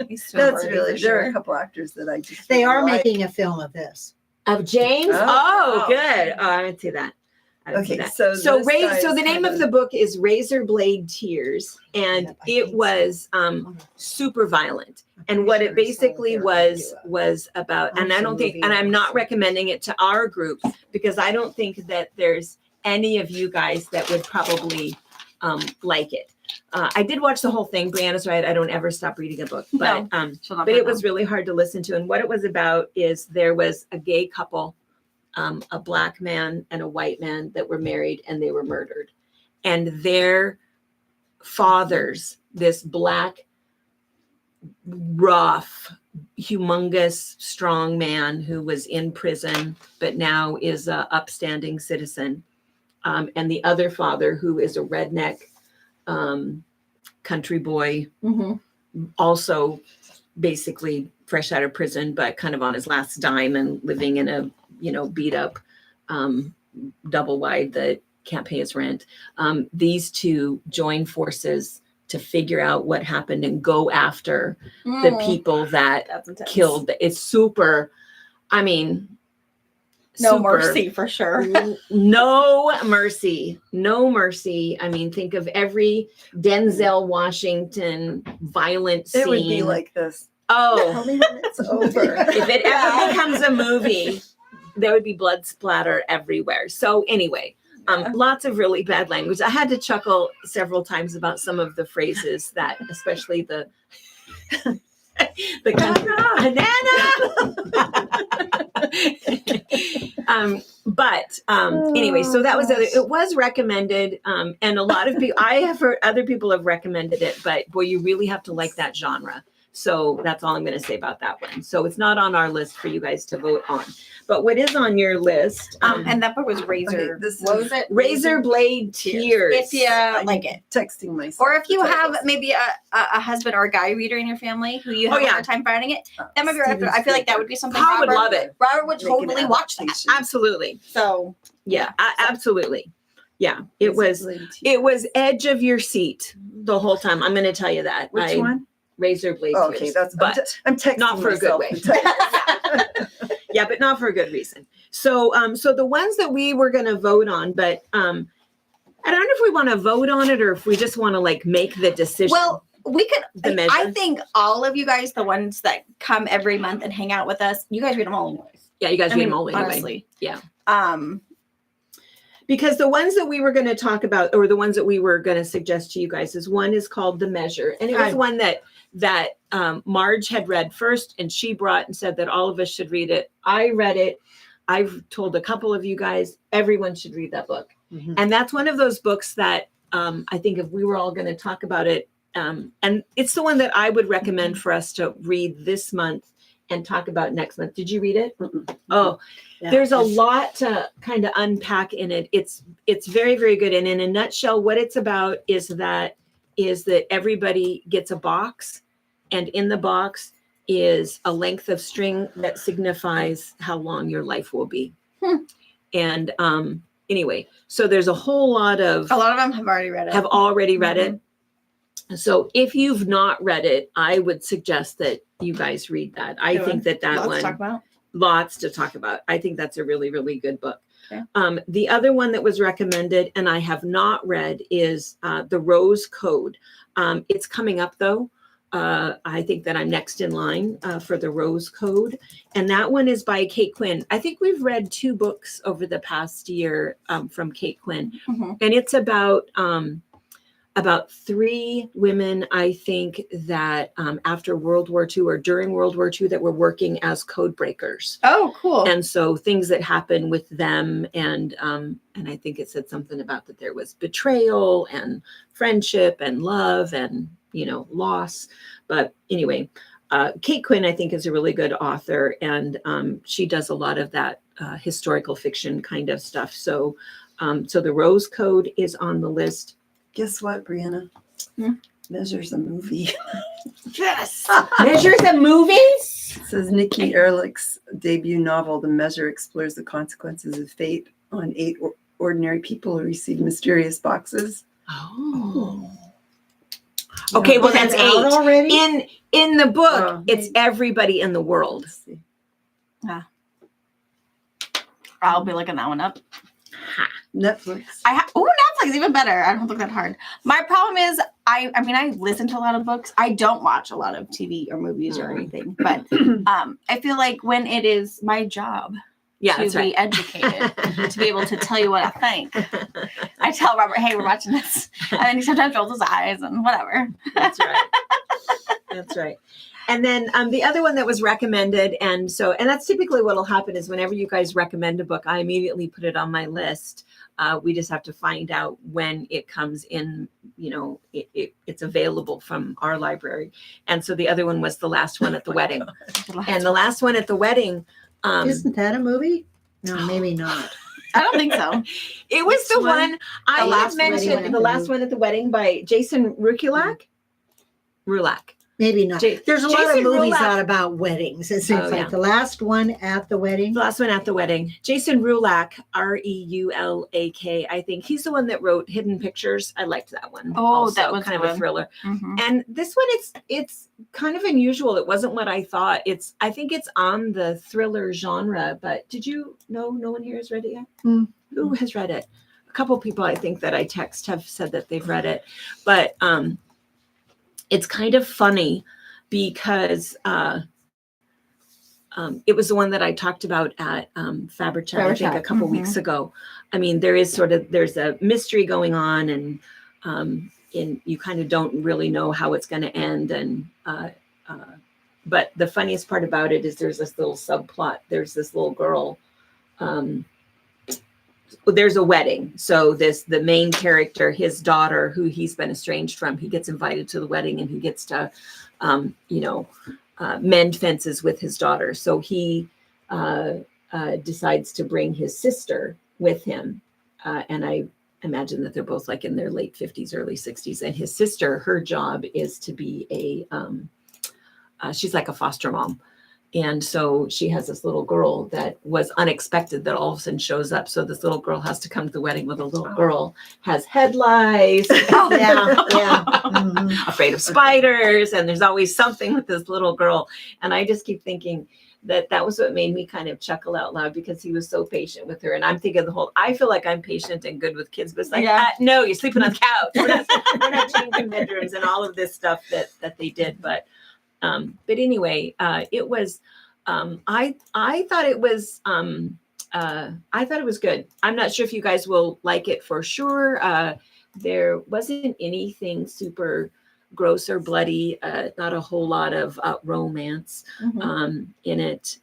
D: he's so
C: That's
D: worthy
C: really.
D: for
C: There are
D: sure.
C: a couple actors that I just.
A: They
C: really
A: are
C: like.
A: making a film of this.
B: Of James?
C: Oh,
B: Oh,
C: wow.
B: good. Oh, I didn't see that. I didn't see
C: Okay,
B: that.
C: so
B: So
C: this
B: Ray,
C: guy
B: so
C: is
B: the name
C: kind
B: of the book is Razorblade Tears, and
A: Yep, I
B: it
A: think so.
B: was super violent. And what it basically was about, and I don't think, and I'm not recommending it to our group because I don't think that there's any of you guys that would probably like it. I did watch the whole thing. Brianna's right. I don't ever stop reading a book, but
D: She'll not
B: but
D: put
B: it was really hard to listen to. And what it was about is there was a gay couple, a black man and a white man that were married, and they were murdered. And their fathers, this black, rough, humongous, strong man who was in prison, but now is a upstanding citizen. And the other father, who is a redneck country boy, also basically fresh out of prison, but kind of on his last dime and living in a, beat up double wide that can't pay his rent. These two join forces to figure out what happened and go after the people that
D: That's intense.
B: killed. It's super, I mean,
D: No
B: super-
D: mercy for sure.
B: No mercy. No mercy. I mean, think of every Denzel Washington violent scene.
C: It would be like this.
B: oh,
C: Tell me when it's over.
B: if it ever becomes a movie, there would be blood splatter everywhere. So anyway, lots of really bad language. I had to chuckle several times about some of the phrases that, especially the Nana. But anyway, so that was it was recommended, and a lot of people, I have heard other people have recommended it, but boy, you really have to like that genre. So that's all I'm going to say about that one. So it's not on our list for you guys to vote on. But what is on your list?
D: And that book was Razor.
C: Okay, this
D: what
C: is
D: was it?
B: Razorblade Tears.
D: If you like it.
C: Texting myself.
D: Or if you
C: the
D: have
C: titles.
D: maybe a husband or a guy reader in your family who you have a hard time finding it, that might be right.
C: Steven
D: I feel like that
C: Spielberg.
D: would be something
B: I would
D: Robert,
B: love it.
D: Robert would
C: Make an
D: totally watch that.
C: adaptation.
B: Absolutely.
D: So
B: Yeah, absolutely. Yeah, it was.
C: Razorblade Tears.
B: It was edge of your seat the whole time. I'm going to tell you that.
C: Which one?
B: Razorblade
C: Oh,
B: Tears.
C: okay, that's.
B: but
C: I'm texting
B: not for a good
C: myself
B: way.
C: the titles.
B: yeah, but not for a good reason. So, so the ones that we were going to vote on, but I don't know if we want to vote on it or if we just want to like make the decision.
D: well, we could.
B: The measure.
D: I think all of you guys, the ones that come every month and hang out with us, you guys read them all anyways.
B: yeah, you guys
D: I
B: read
D: mean,
B: them all anyway.
D: honestly.
B: Yeah.
D: Because
B: Because the ones that we were going to talk about, or the ones that we were going to suggest to you guys, is one is called The Measure, and it was one that Marge had read first, and she brought and said that all of us should read it. I read it. I've told a couple of you guys, everyone should read that book, and that's one of those books that I think if we were all going to talk about it, and it's the one that I would recommend for us to read this month and talk about next month. Did you read it? Oh.
A: Yeah.
B: There's a lot to kind of unpack in it. It's very, very good. And in a nutshell, what it's about is that everybody gets a box, and in the box is a length of string that signifies how long your life will be. And anyway, so there's a whole lot of
D: a lot of them have already read it.
B: have already read it. So if you've not read it, I would suggest that you guys read that. I think that
D: Lots
B: one
D: to talk about.
B: lots to talk about. I think that's a really, really good book.
D: Okay.
B: The other one that was recommended, and I have not read, is The Rose Code. It's coming up though. I think that I'm next in line for The Rose Code. And that one is by Kate Quinn. I think we've read 2 books over the past year from Kate Quinn.
D: Mhm.
B: And it's about 3 women, I think, that after World War II or during World War II that were working as code breakers.
D: Oh, cool.
B: And so things that happen with them, and I think it said something about that there was betrayal and friendship and love and loss. But anyway, Kate Quinn, I think, is a really good author, and she does a lot of that historical fiction kind of stuff. So The Rose Code is on the list.
C: Guess what, Brianna? Measure's a movie.
D: Yes.
B: Measure's a movie?
C: It says Nikki Ehrlich's debut novel, The Measure, explores the consequences of fate on 8 ordinary people who receive mysterious boxes.
B: Oh. Okay, well, that's
A: Is it out
B: 8.
A: already?
B: In the book,
C: Oh,
B: it's everybody in the world.
C: Let's see.
D: I'll be looking that one up.
C: Netflix.
D: Netflix, even better. I don't look that hard. My problem is, I mean, I listen to a lot of books. I don't watch a lot of TV or movies or anything. But I feel like when it is my job
B: Yeah,
D: to
B: that's
D: be
B: right.
D: educated, to be able to tell you what I think, I tell Robert, hey, we're watching this. And then he sometimes rolls his eyes and whatever.
B: That's right. That's right. And then the other one that was recommended, and that's typically what will happen is whenever you guys recommend a book, I immediately put it on my list. We just have to find out when it comes in, it's available from our library. And so the other one was The Last One at the Wedding. And The Last One at the Wedding.
A: Isn't that a movie? No, maybe not.
D: I don't think so.
B: It was the one I had
A: Last Wedding
B: mentioned,
A: at
B: The
A: the
B: Last One at the Wedding by Jason Rukulak.
A: Maybe not. There's a lot of
B: Jason
A: movies
B: Rulak.
A: out about weddings. It seems
B: Oh,
A: like
B: yeah.
A: The Last One at the Wedding.
B: The Last One at the Wedding. Jason Rulak, Reulak. I think he's the one that wrote Hidden Pictures. I liked that one.
D: Oh,
B: also,
D: that was
B: kind of
D: good.
B: a thriller.
D: Mhm.
B: And this one, it's kind of unusual. It wasn't what I thought. I think it's on the thriller genre. But did you know? No one here has read it yet. Who has read it? A couple people I think that I text have said that they've read it. But it's kind of funny because it was the one that I talked about at Faber Chat, I think, a couple weeks ago. I mean, there's a mystery going on, and you kind of don't really know how it's going to end. And but the funniest part about it is there's this little subplot. There's this little girl. There's a wedding. So the main character, his daughter, who he's been estranged from, he gets invited to the wedding, and he gets to mend fences with his daughter. So he decides to bring his sister with him. And I imagine that they're both like in their late 50s, early 60s. And his sister, her job is to be she's like a foster mom. And so she has this little girl that was unexpected that all of a sudden shows up. So this little girl has to come to the wedding with a little girl, has head lice.
A: Oh, yeah. Mhm.
B: Afraid of spiders, and there's always something with this little girl. And I just keep thinking that was what made me kind of chuckle out loud, because he was so patient with her. And I'm thinking I feel like I'm patient and good with kids, but it's like, no, you're sleeping on the couch. We're not changing bedrooms and all of this stuff that they did. But anyway, it was I thought it was good. I'm not sure if you guys will like it for sure. There wasn't anything super gross or bloody, not a whole lot of romance in it.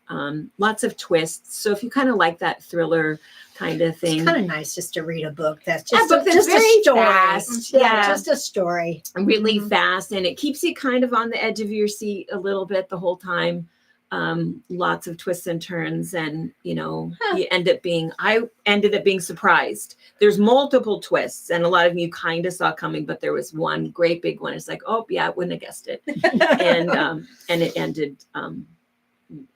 B: Lots of twists. So if you kind of like that thriller kind of thing,
A: It's kind of nice just to read a book that's just,
B: book that's
A: just
B: very
A: a story.
B: fast.
A: Yeah,
B: Yeah.
A: just a story.
B: really
A: Mhm.
B: fast, and it keeps you kind of on the edge of your seat a little bit the whole time. Lots of twists and turns, and I ended up being surprised. There's multiple twists, and a lot of them you kind of saw coming, but there was one great big one. It's like, oh yeah, I wouldn't have guessed it. And it ended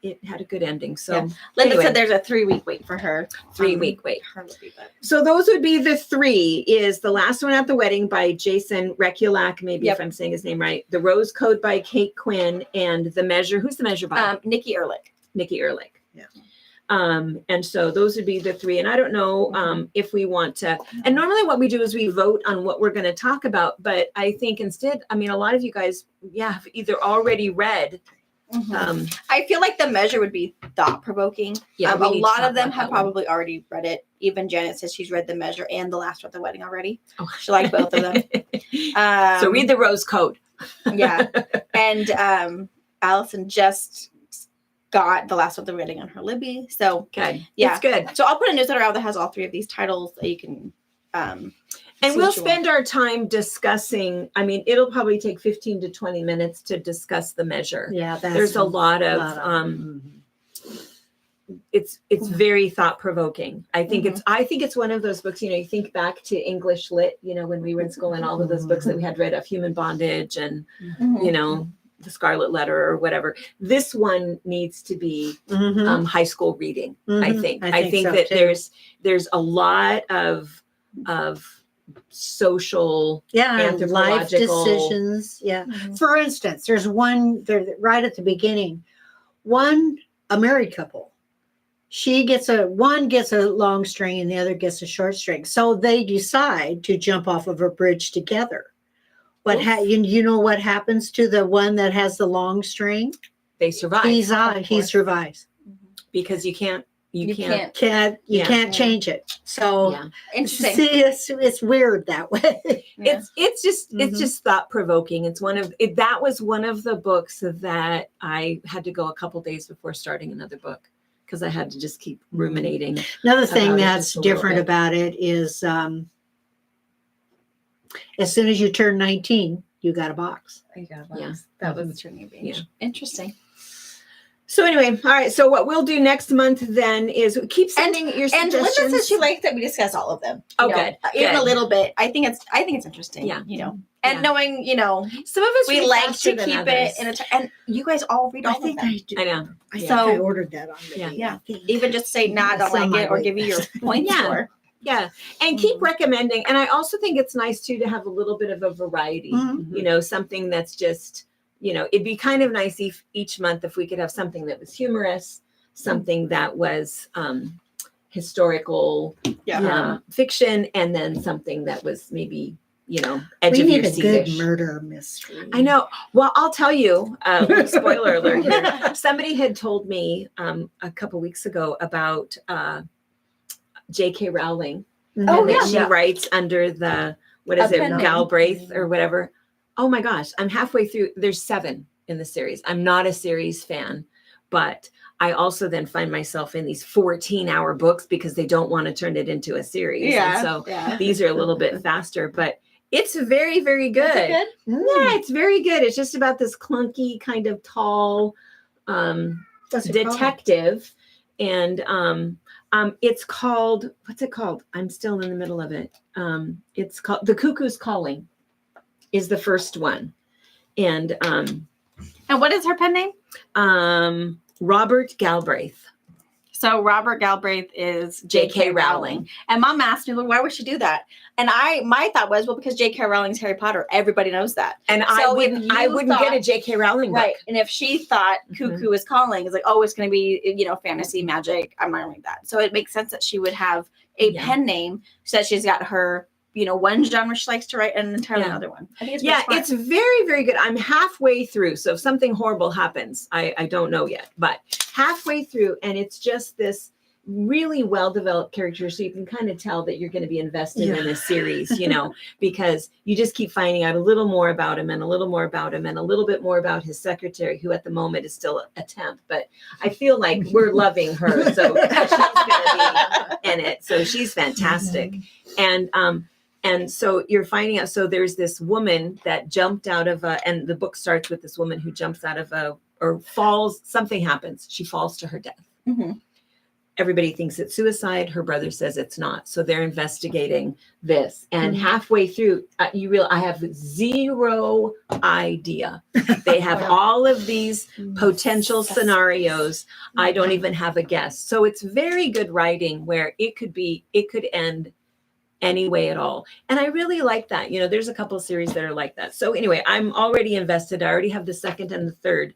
B: it had a good ending. So
D: Yeah. Linda
B: anyway.
D: said there's a 3-week wait for her.
B: 3-week wait.
D: Her movie, but
B: So those would be the 3. Is The Last One at the Wedding by Jason Rekulak, maybe
D: Yep.
B: if I'm saying his name right. The Rose Code by Kate Quinn, and The Measure. Who's The Measure by?
D: Nikki Ehrlich.
B: Nikki Ehrlich.
A: Yeah.
B: And so those would be the three. And I don't know if we want to, and normally what we do is we vote on what we're going to talk about. But I think instead, I mean, a lot of you guys, have either already read.
D: I feel like the measure would be thought provoking.
B: Yeah,
D: A
B: we need to
D: lot
B: talk
D: of them
B: about
D: have
B: that one.
D: probably already read it. Even Janet says she's read the measure and the last one at the wedding already.
B: Oh.
D: She liked both of them.
B: So read the Rose Code.
D: Yeah. And Allison just got the last one at the wedding on her Libby. So
B: Okay.
D: yeah.
B: It's good.
D: So I'll put a newsletter out that has all three of these titles that you can
B: And
D: see
B: we'll
D: what you want.
B: spend our time discussing, I mean, it'll probably take 15 to 20 minutes to discuss the measure.
A: Yeah,
B: There's a lot of, it's very thought provoking. I think it's one of those books, you think back to English lit, when we were in school and all of those books that we had read of human bondage and, the Scarlet Letter or whatever. This one needs to be high school reading. I think
A: so,
B: that
A: too.
B: there's a lot of social
A: life
B: anthropological
A: decisions. Yeah. For instance, there's one there right at the beginning. A married couple. One gets a long string and the other gets a short string. So they decide to jump off of a bridge together. But you know what happens to the one that has the long string?
B: They survive.
A: He survives.
B: Because you can't
A: Can't
B: Yeah.
A: change it. So
D: Interesting.
A: see, it's weird that way.
D: Yeah.
B: It's just thought provoking. That was one of the books that I had to go a couple days before starting another book because I had to just keep ruminating.
A: Another thing
B: about it
A: that's
B: just a little
A: different
B: bit.
A: about it is as soon as you turn 19, you got a box.
B: Yeah.
D: That was the turning of age.
B: Yeah.
D: Interesting.
B: So anyway, all right. So what we'll do next month then is keep sending your
D: And
B: suggestions.
D: Linda says she liked that we discuss all of them.
B: Oh,
D: You know,
B: good,
D: Even
B: good.
D: a little bit. I think it's interesting.
B: Yeah.
D: And
B: Yeah.
D: knowing,
B: Some of us
D: we
B: read
D: like
B: faster
D: to
B: than
D: keep
B: others.
D: it in and you guys all read all of them.
A: I do.
B: I know.
A: I think
D: So-
A: I ordered that on the
D: Yeah.
A: I think.
D: Even just say, nah, I don't
A: Some
D: like it, or
A: might
D: give you your points
B: Yeah.
D: for.
B: Yeah. And keep recommending. And I also think it's nice too to have a little bit of a variety, something that's just, it'd be kind of nice if each month if we could have something that was humorous, something that was historical fiction, and then something that was maybe, edge
A: We
B: of your
A: need a good
B: seat-ish.
A: murder mystery.
B: I know. Well, I'll tell you, spoiler alert here. Somebody had told me a couple weeks ago about J.K. Rowling.
D: Oh,
B: and that
D: yeah.
B: she
D: Yeah.
B: writes under the, what is
D: A
B: it,
D: pen name.
B: Galbraith or whatever. Oh my gosh, I'm halfway through. There's 7 in the series. I'm not a series fan, but I also then find myself in these 14-hour books because they don't want to turn it into a series. And so these are a little bit faster, but it's very, very good.
D: Is it good?
B: Yeah, it's very good. It's just about this clunky kind of tall
A: What's it called?
B: detective. And it's called, what's it called? I'm still in the middle of it. It's called The Cuckoo's Calling is the first one. And
D: And what is her pen name?
B: Robert Galbraith.
D: So Robert Galbraith is
B: J.K.
D: J.K.
B: Rowling.
D: And Mom asked me, well, why would she do that? And my thought was, well, because J.K. Rowling's Harry Potter. Everybody knows that.
B: And
D: So
B: I
D: if
B: wouldn't
D: you
B: get a
D: thought-
B: J.K. Rowling
D: Right.
B: book.
D: And if she thought Cuckoo is Calling, it's like, oh, it's going to be, fantasy, magic. I'm not like that. So it makes sense that she would have a
B: Yeah.
D: pen name so that she's got her, one genre she likes to write and an entirely
B: Yeah.
D: another one. I think it's
B: Yeah,
D: really smart.
B: it's very, very good. I'm halfway through. So if something horrible happens, I don't know yet, but halfway through. And it's just this really well-developed character. So you can kind of tell that you're going to be invested in a series, because you just keep finding out a little more about him and a little more about him and a little bit more about his secretary, who at the moment is still a temp. But I feel like we're loving her. So she's going to be in it. So she's fantastic. And so you're finding out, so there's this woman that jumped out of and the book starts with this woman who jumps out of or falls, something happens. She falls to her death.
D: Mhm.
B: Everybody thinks it's suicide. Her brother says it's not. So they're investigating this. And halfway through, I have zero idea. They have all of these potential scenarios. I don't even have a guess. So it's very good writing where it could end any way at all. And I really like that. You know, there's a couple of series that are like that. So anyway, I'm already invested. I already have the second and the third.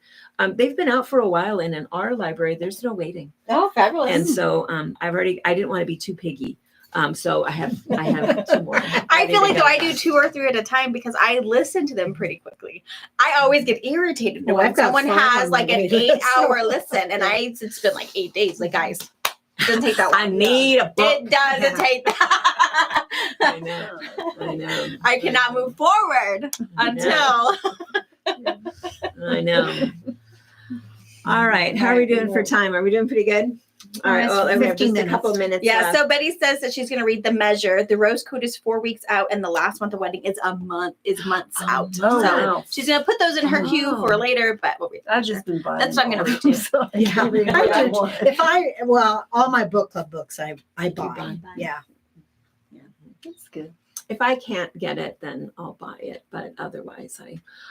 B: They've been out for a while, and in our library, there's no waiting.
D: Oh, fabulous.
B: And so I didn't want to be too piggy. So I have 2 more.
D: I feel like though I do 2 or 3 at a time because I listen to them pretty quickly. I always get irritated
A: Well,
D: when
A: I've got
D: someone
A: 5
D: has
A: on
D: like
A: my
D: an
A: wait list,
D: 8-hour
A: so-
D: listen, and it's been like 8 days. Like, guys, it doesn't take that long.
B: I need a book.
D: It doesn't take that.
B: I know.
D: I cannot move forward until.
B: I know. All right. How are we doing for time? Are we doing pretty good? All right. Well, we have
A: 15
B: just a couple minutes.
D: Yeah,
B: left.
D: so Betty says that she's going to read The Measure. The Rose Code is 4 weeks out, and the last one, The Wedding, is months out.
C: Oh,
D: So
C: wow.
D: she's going to put those in her queue
B: Oh.
D: for later, but we'll read
C: I've just been buying.
D: That's what I'm
C: them
D: gonna
C: all.
D: read too.
C: So I
A: Yeah,
C: can't read
A: I
C: what I
A: do.
C: want.
A: All my book club books I buy.
B: buy.
A: Yeah.
C: That's good.
B: If I can't get it, then I'll buy it. But otherwise,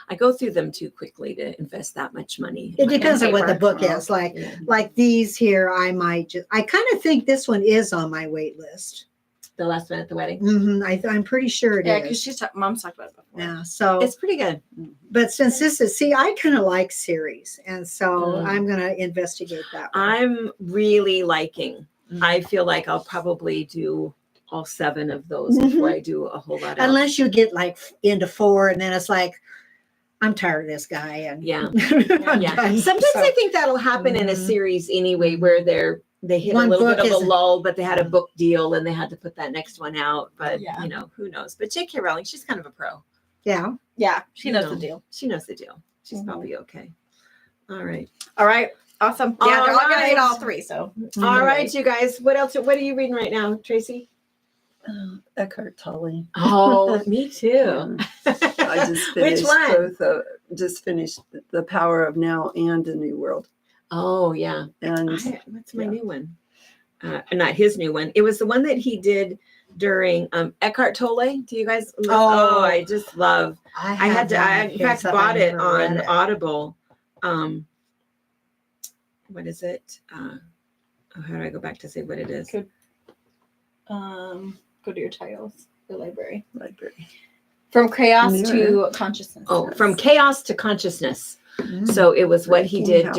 B: I go through them too quickly to invest that much money.
A: It depends on what the
D: paper.
A: book is. Like
B: Yeah.
A: these here, I kind of think this one is on my wait list.
B: The last one at the wedding.
A: I'm pretty sure it
D: Yeah, because
A: is.
D: Mom's talked about it before.
A: Yeah. So,
B: It's pretty good.
A: but since this is, I kind of like series. And so
B: Mm.
A: I'm going to investigate that one.
B: I'm really liking. I feel like I'll probably do all 7 of those before I do a whole lot.
A: Unless you get like into 4 and then it's like, I'm tired of this guy. And
B: Yeah.
A: I'm
B: Yeah.
A: done.
B: Sometimes
A: So-
B: I think that'll happen in a
A: Mhm.
B: series anyway, where they hit
A: One
B: a little
A: book
B: bit of a
A: is-
B: lull, but they had a book deal and they had to put that next one out. But
D: Yeah.
B: you know, who knows? But J.K. Rowling, she's kind of a pro.
A: Yeah.
D: Yeah, she knows
B: No.
D: the deal.
B: She knows the deal. She's
D: Mhm.
B: probably okay. All right.
D: All right. Awesome. Yeah,
B: All
D: they're all going to
B: right.
D: read all 3, so.
B: All right, you guys. What else? What are you reading right now, Tracy?
C: Eckhart Tolle.
B: Oh, me too.
C: I just
B: Which
C: finished
B: one?
C: both. Just finished The Power of Now and A New World.
B: Oh, yeah.
C: And
B: What's my
C: yeah.
B: new one? Not his new one. It was the one that he did during Eckhart Tolle. Do you guys?
A: Oh.
B: I just love. I had to. I in fact bought it on Audible. What is it? How do I go back to say what it is?
D: Good. Go to your titles, the library.
C: library.
D: From chaos
C: Yeah.
D: to consciousness.
B: Oh, from chaos to consciousness. So it was what he
C: Breaking
B: did
C: habits.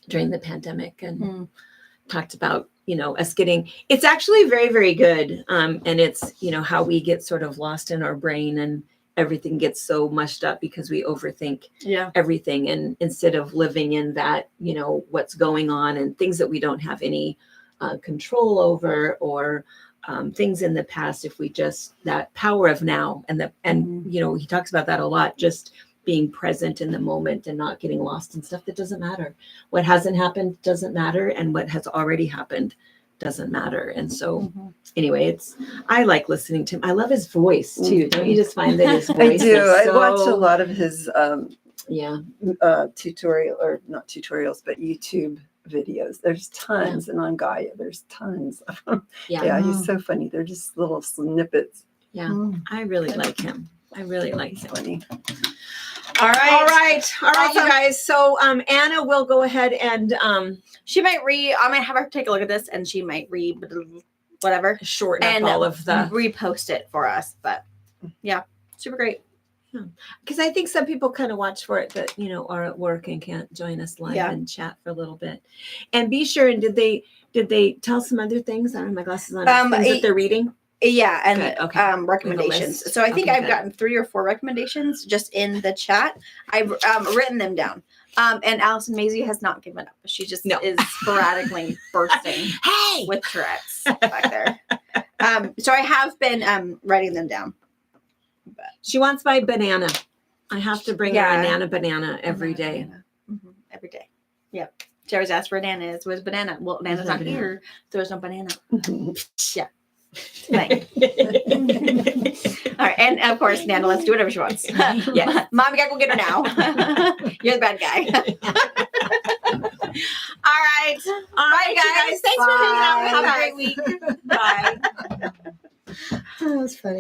B: during the pandemic, and
D: Hmm.
B: talked about, you know, us getting. It's actually very, very good, and it's, you know, how we get sort of lost in our brain and everything gets so mushed up because we overthink
D: Yeah.
B: everything, and instead of living in that, you know, what's going on and things that we don't have any control over, or things in the past, if we just, that power of now, and you know, he talks about that a lot, just being present in the moment and not getting lost in stuff that doesn't matter. What hasn't happened doesn't matter, and what has already happened doesn't matter. And so anyway, I like listening to him. I love his voice too. Don't you just find that his
C: I
B: voice
C: do.
B: is
C: I watch a
B: so-
C: lot of his
B: Yeah.
C: tutorial, or not tutorials, but YouTube videos. There's tons, and on Gaia, there's tons of them.
B: Yeah.
C: Yeah, he's so funny. They're just little snippets.
B: Yeah. I really like him. I really like
C: He's
B: him.
C: funny.
B: All right, you
D: Awesome.
B: guys. So Anna will go ahead and
D: She might read, I might have her take a look at this and she might read whatever
B: shorten
D: and
B: up all of the,
D: repost it for us. But yeah, super great.
B: because I think some people kind of watch for it that, you know, are at work and can't join us live
D: Yeah.
B: and chat for a little bit. And be sure, and did they tell some other things? I don't have my glasses on. Things that they're reading?
D: Yeah, and
B: Good, okay.
D: recommendations.
B: list.
D: So I think
B: Okay,
D: I've
B: good.
D: gotten 3 or 4 recommendations just in the chat. I've written them down. And Allison Maisie has not given up. She just
B: No.
D: is sporadically bursting
B: Hey!
D: with Tourette's back there. So I have been writing them down.
B: She wants my banana. I have to bring her
D: Yeah.
B: a Nana banana every day.
D: Mhm, every day. Yep. She always asks for bananas. Where's banana? Well, Nana's
B: no
D: not
B: banana.
D: here, so there's no banana.
C: Yeah.
D: Thing. All right, and of course, Nana lets do whatever she wants.
B: Yes.
D: Mom, you gotta go get her now. You're the bad guy. All right.
B: All right,
D: guys.
B: guys. Thanks for hanging out with
D: Have a
B: us.
D: great week. Bye.
A: That was funny.